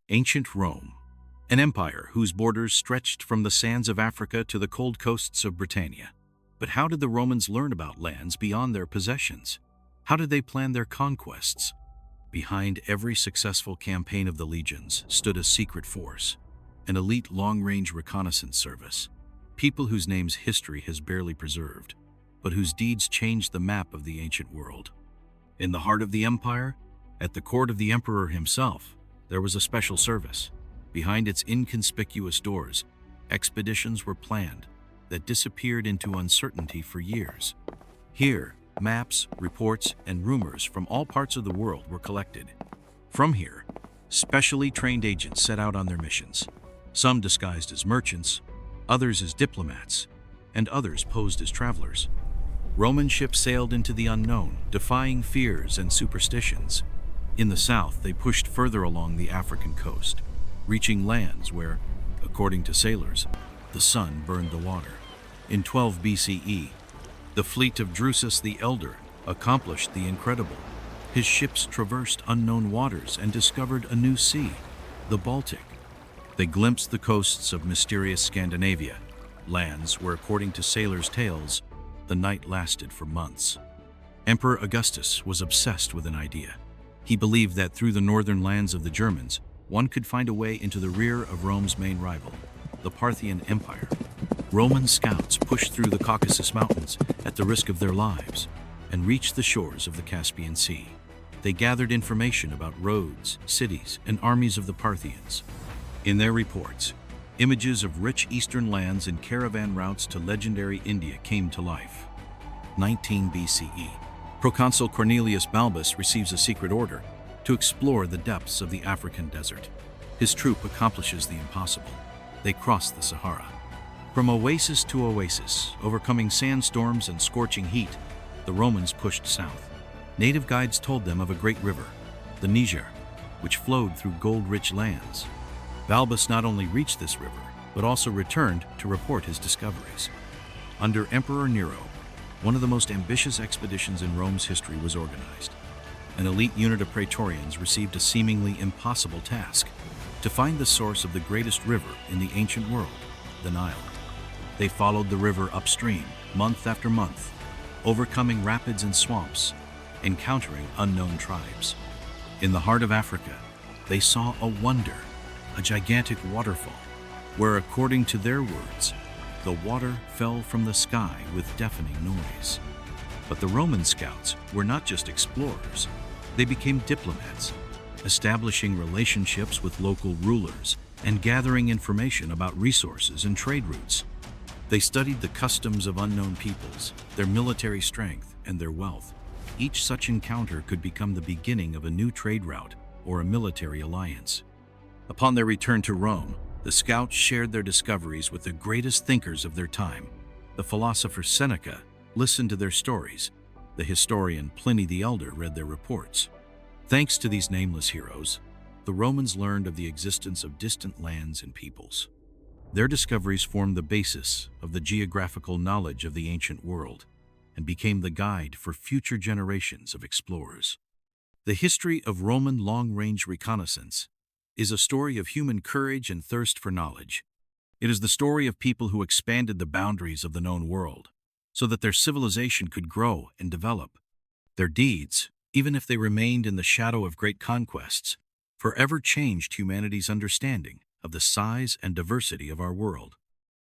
Ancient Rome, an empire whose borders stretched from the sands of Africa to the cold coasts of Britannia. But how did the Romans learn about lands beyond their possessions? How did they plan their conquests? Behind every successful campaign of the legions stood a secret force, an elite long-range reconnaissance service, people whose names history has barely preserved, but whose deeds changed the map of the ancient world. In the heart of the empire, at the court of the emperor himself, there was a special service. Behind its inconspicuous doors, expeditions were planned that disappeared into uncertainty for years. Here, maps, reports, and rumors from all parts of the world were collected. From here, specially trained agents set out on their missions, some disguised as merchants, others as diplomats, and others posed as travelers. Roman ships sailed into the unknown, defying fears and superstitions. In the south, they pushed further along the African coast, reaching lands where, according to sailors, the sun burned the water. In 12 BCE, the fleet of Drusus the Elder accomplished the incredible. His ships traversed unknown waters and discovered a new sea, the Baltic. They glimpsed the coasts of mysterious Scandinavia, lands where, according to sailors' tales, the night lasted for months. Emperor Augustus was obsessed with an idea. He believed that through the northern lands of the Germans, one could find a way into the rear of Rome's main rival, the Parthian Empire. Roman scouts pushed through the Caucasus Mountains at the risk of their lives and reached the shores of the Caspian Sea. They gathered information about roads, cities, and armies of the Parthians. In their reports, images of rich eastern lands and caravan routes to legendary India came to life. 19 BCE, Proconsul Cornelius Balbus receives a secret order to explore the depths of the African desert. His troop accomplishes the impossible. They cross the Sahara. From oasis to oasis, overcoming sandstorms and scorching heat, the Romans pushed south. Native guides told them of a great river, the Niger, which flowed through gold-rich lands. Balbus not only reached this river, but also returned to report his discoveries. Under Emperor Nero, one of the most ambitious expeditions in Rome's history was organized. An elite unit of praetorians received a seemingly impossible task: to find the source of the greatest river in the ancient world, the Nile. They followed the river upstream, month after month, overcoming rapids and swamps, encountering unknown tribes. In the heart of Africa, they saw a wonder, a gigantic waterfall, where, according to their words, the water fell from the sky with deafening noise. But the Roman scouts were not just explorers. They became diplomats, establishing relationships with local rulers and gathering information about resources and trade routes. They studied the customs of unknown peoples, their military strength, and their wealth. Each such encounter could become the beginning of a new trade route or a military alliance. Upon their return to Rome, the scouts shared their discoveries with the greatest thinkers of their time. The philosopher Seneca listened to their stories. The historian Pliny the Elder read their reports. Thanks to these nameless heroes, the Romans learned of the existence of distant lands and peoples. Their discoveries formed the basis of the geographical knowledge of the ancient world and became the guide for future generations of explorers. The history of Roman long-range reconnaissance is a story of human courage and thirst for knowledge. It is the story of people who expanded the boundaries of the known world so that their civilization could grow and develop. Their deeds, even if they remained in the shadow of great conquests, forever changed humanity's understanding of the size and diversity of our world.